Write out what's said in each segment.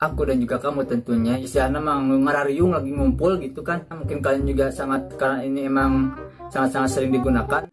aku dan juga kamu tentunya istilahnya emang ngarariung lagi ngumpul gitu kan. Mungkin kalian juga sangat, karena ini emang sangat-sangat sering digunakan.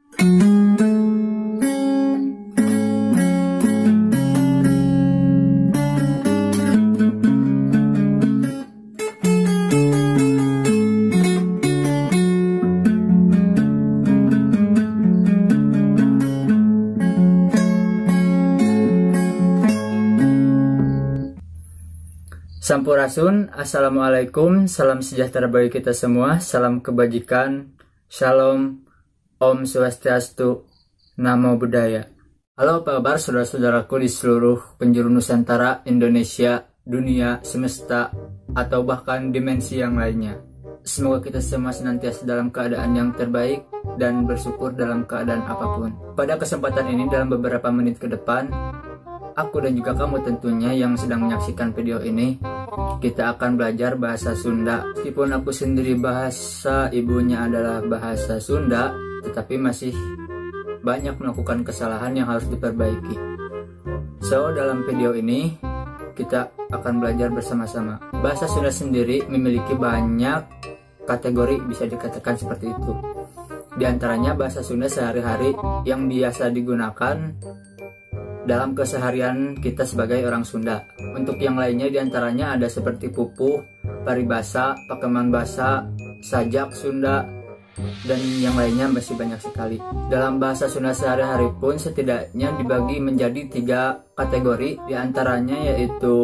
Sampurasun, assalamualaikum, salam sejahtera bagi kita semua, salam kebajikan, shalom, om swastiastu, namo buddhaya. Halo apa kabar saudara-saudaraku di seluruh penjuru Nusantara, Indonesia, dunia, semesta, atau bahkan dimensi yang lainnya. Semoga kita semua senantiasa dalam keadaan yang terbaik dan bersyukur dalam keadaan apapun. Pada kesempatan ini dalam beberapa menit ke depan, aku dan juga kamu tentunya yang sedang menyaksikan video ini, kita akan belajar bahasa Sunda. Meskipun aku sendiri bahasa ibunya adalah bahasa Sunda, tetapi masih banyak melakukan kesalahan yang harus diperbaiki. So, dalam video ini kita akan belajar bersama-sama. Bahasa Sunda sendiri memiliki banyak kategori, bisa dikatakan seperti itu. Di antaranya bahasa Sunda sehari-hari yang biasa digunakan dalam keseharian kita sebagai orang Sunda. Untuk yang lainnya diantaranya ada seperti pupuh, paribasa, pakeman basa, sajak Sunda, dan yang lainnya masih banyak sekali. Dalam bahasa Sunda sehari-hari pun setidaknya dibagi menjadi 3 kategori. Di antaranya yaitu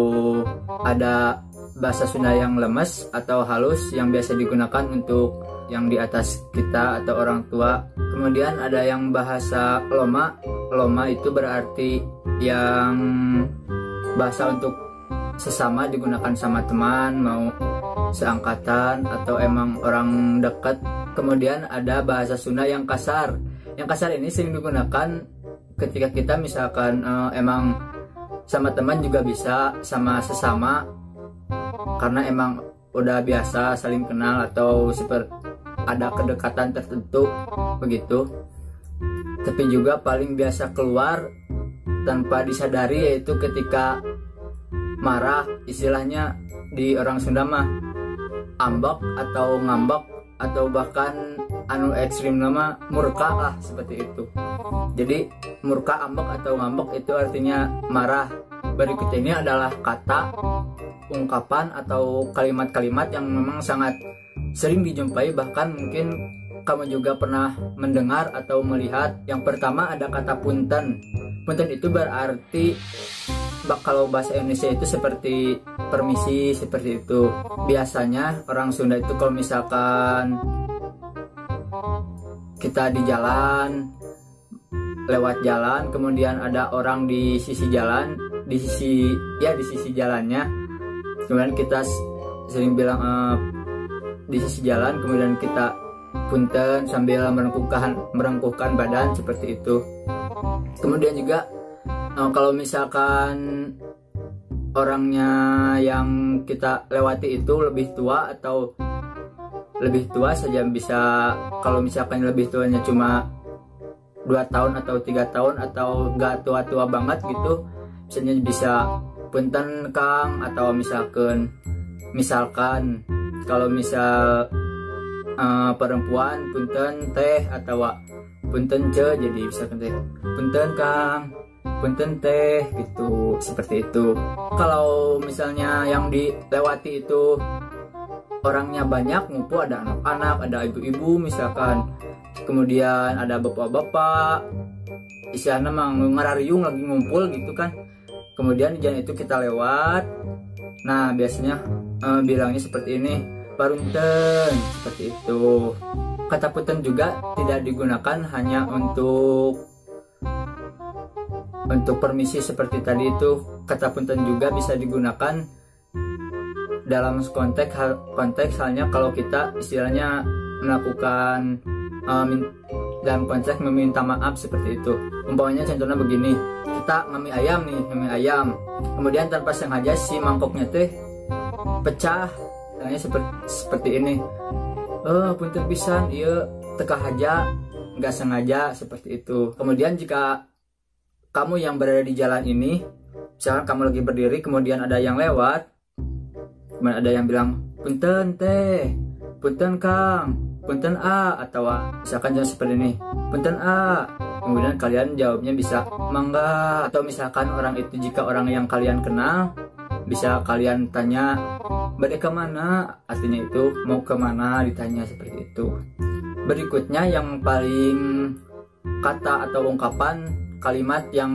ada bahasa Sunda yang lemes atau halus yang biasa digunakan untuk yang di atas kita atau orang tua. Kemudian ada yang bahasa loma. Loma itu berarti yang bahasa untuk sesama, digunakan sama teman, mau seangkatan atau emang orang dekat. Kemudian ada bahasa Sunda yang kasar. Yang kasar ini sering digunakan ketika kita misalkan emang sama teman, juga bisa sama sesama, karena emang udah biasa saling kenal atau seperti ada kedekatan tertentu begitu. Tapi juga paling biasa keluar tanpa disadari yaitu ketika marah, istilahnya di orang Sunda mah ambek atau ngambek, atau bahkan anu ekstrim nama murka lah, seperti itu. Jadi murka, ambek atau ngambek itu artinya marah. Berikut ini adalah kata, ungkapan atau kalimat-kalimat yang memang sangat sering dijumpai, bahkan mungkin kamu juga pernah mendengar atau melihat. Yang pertama ada kata punten. Punten itu berarti, kalau bahasa Indonesia itu seperti permisi, seperti itu. Biasanya orang Sunda itu kalau misalkan kita di jalan, lewat jalan, kemudian ada orang di sisi jalan, di sisi jalannya, kemudian kita sering bilang di sisi jalan, kemudian kita punten sambil merengkuhkan badan, seperti itu. Kemudian juga kalau misalkan orangnya yang kita lewati itu lebih tua atau lebih tua saja, bisa kalau misalkan lebih tuanya cuma 2 tahun atau 3 tahun atau gak tua-tua banget gitu, misalnya bisa punten Kang, atau misalkan kalau misal perempuan punten teh atau punten ce, jadi bisa teh punten Kang, punten teh gitu, seperti itu. Kalau misalnya yang dilewati itu orangnya banyak, ngumpul, ada anak-anak, ada ibu-ibu misalkan, kemudian ada bapak-bapak, istilahnya mang ngarariung lagi ngumpul gitu kan, kemudian di jalan itu kita lewat. Nah biasanya bilangnya seperti ini, parunten, seperti itu. Kata punten juga tidak digunakan hanya untuk permisi seperti tadi itu. Kata punten juga bisa digunakan dalam konteks halnya kalau kita istilahnya melakukan dalam konteks meminta maaf, seperti itu. Umpamanya contohnya begini, kita ngami ayam, kemudian tanpa sengaja si mangkoknya teh pecah, seperti ini. Punten pisan, iya teka aja, nggak sengaja, seperti itu. Kemudian jika kamu yang berada di jalan ini, misalkan kamu lagi berdiri, kemudian ada yang lewat, Kemudian ada yang bilang punten teh, punten kang, punten a, atau misalkan jawab seperti ini, punten a. Kemudian kalian jawabnya bisa mangga, atau misalkan orang itu jika orang yang kalian kenal bisa kalian tanya bade kemana, artinya itu mau kemana, ditanya seperti itu. Berikutnya yang paling kata atau ungkapan kalimat yang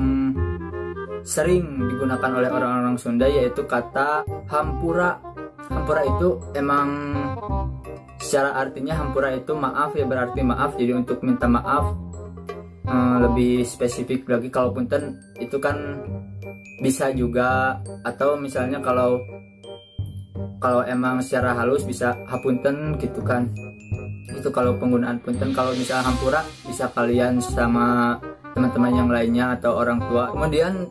sering digunakan oleh orang-orang Sunda yaitu kata hampura. Hampura itu emang secara artinya hampura itu maaf ya, berarti maaf. Jadi untuk minta maaf lebih spesifik lagi kalau punten itu kan bisa juga, atau misalnya kalau emang secara halus bisa hapunten gitu kan. Itu kalau penggunaan punten. Kalau misalnya hampura bisa kalian sama teman-teman yang lainnya atau orang tua. Kemudian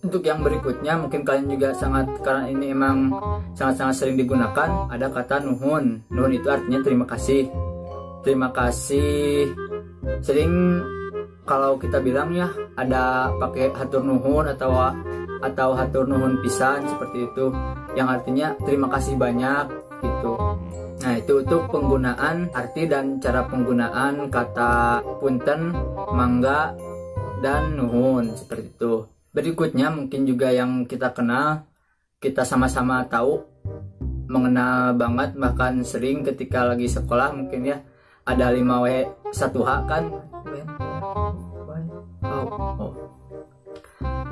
untuk yang berikutnya mungkin kalian juga sangat, karena ini emang sangat-sangat sering digunakan, ada kata nuhun. Nuhun itu artinya terima kasih. Terima kasih. Sering kalau kita bilang ya ada pakai hatur nuhun atau hatur nuhun pisan seperti itu, yang artinya terima kasih banyak gitu. Nah, itu untuk penggunaan arti dan cara penggunaan kata punten, mangga, dan nuhun seperti itu. Berikutnya mungkin juga yang kita kenal, kita sama-sama tahu, mengenal banget, bahkan sering ketika lagi sekolah mungkin ya, ada 5W1H kan.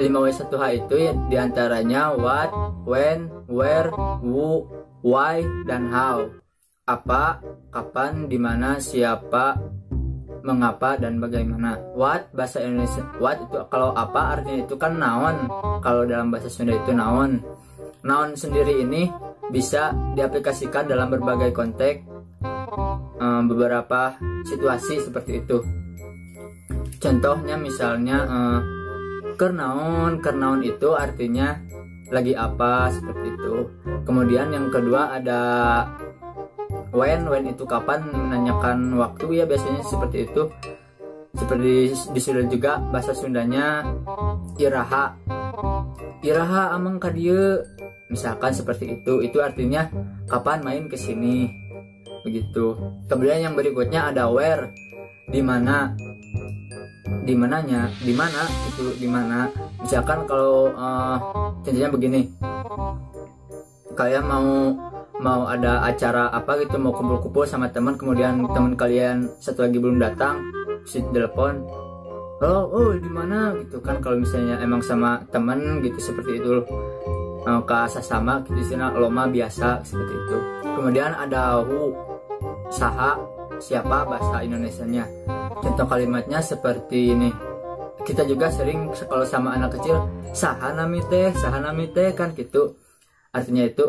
5W1H itu ya, diantaranya what, when, where, who, why, dan how. Apa, kapan, dimana, siapa, mengapa, dan bagaimana. What, bahasa Indonesia, what itu kalau apa artinya itu kan naon. Kalau dalam bahasa Sunda itu naon. Naon sendiri ini bisa diaplikasikan dalam berbagai konteks, beberapa situasi seperti itu. Contohnya misalnya kernaon. Kernaon itu artinya lagi apa, seperti itu. Kemudian yang kedua ada when itu kapan, menanyakan waktu ya, biasanya seperti itu. Seperti di Sunda juga bahasa Sundanya iraha. Iraha amang ka dieu, misalkan seperti itu artinya kapan main ke sini, begitu. Kemudian yang berikutnya ada where, di mana. Di mananya, di mana itu, di mana. Misalkan kalau contohnya begini, kalian mau ada acara apa gitu, mau kumpul-kumpul sama teman, kemudian teman kalian satu lagi belum datang, si telepon, oh di mana gitu kan. Kalau misalnya emang sama teman gitu seperti itu, ke sasama gitu, di sana loma biasa seperti itu. Kemudian ada who, saha, siapa bahasa Indonesianya. Contoh kalimatnya seperti ini. Kita juga sering kalau sama anak kecil, saha nami teh kan gitu. Artinya itu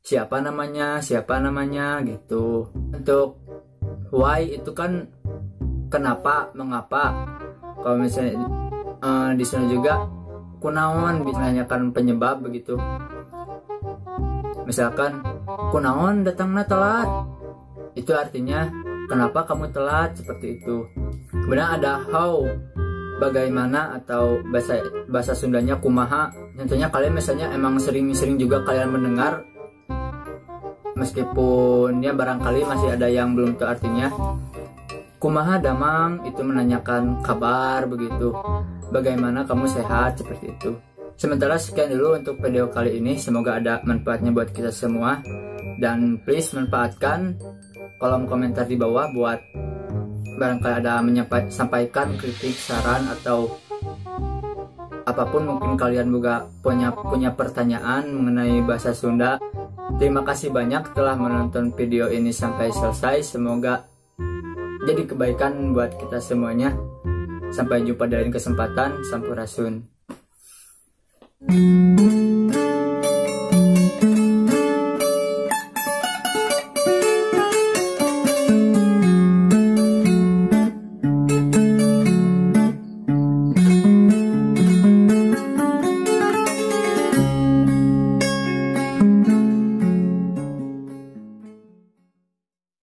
siapa namanya gitu. Untuk why itu kan kenapa, mengapa. Kalau misalnya di sana juga kunaon, bisa menanyakan penyebab begitu. Misalkan kunaon datangna telat, itu artinya kenapa kamu telat, seperti itu. Kemudian ada how, bagaimana, atau bahasa Sundanya kumaha. Tentunya kalian misalnya emang sering juga kalian mendengar, meskipun ya barangkali masih ada yang belum tahu artinya. Kumaha damang itu menanyakan kabar begitu. Bagaimana kamu sehat, seperti itu. Sementara sekian dulu untuk video kali ini. Semoga ada manfaatnya buat kita semua. Dan please manfaatkan kolom komentar di bawah buat barangkali ada sampaikan kritik, saran, atau apapun. Mungkin kalian juga punya pertanyaan mengenai bahasa Sunda. Terima kasih banyak telah menonton video ini sampai selesai. Semoga jadi kebaikan buat kita semuanya. Sampai jumpa di lain kesempatan. Sampurasun.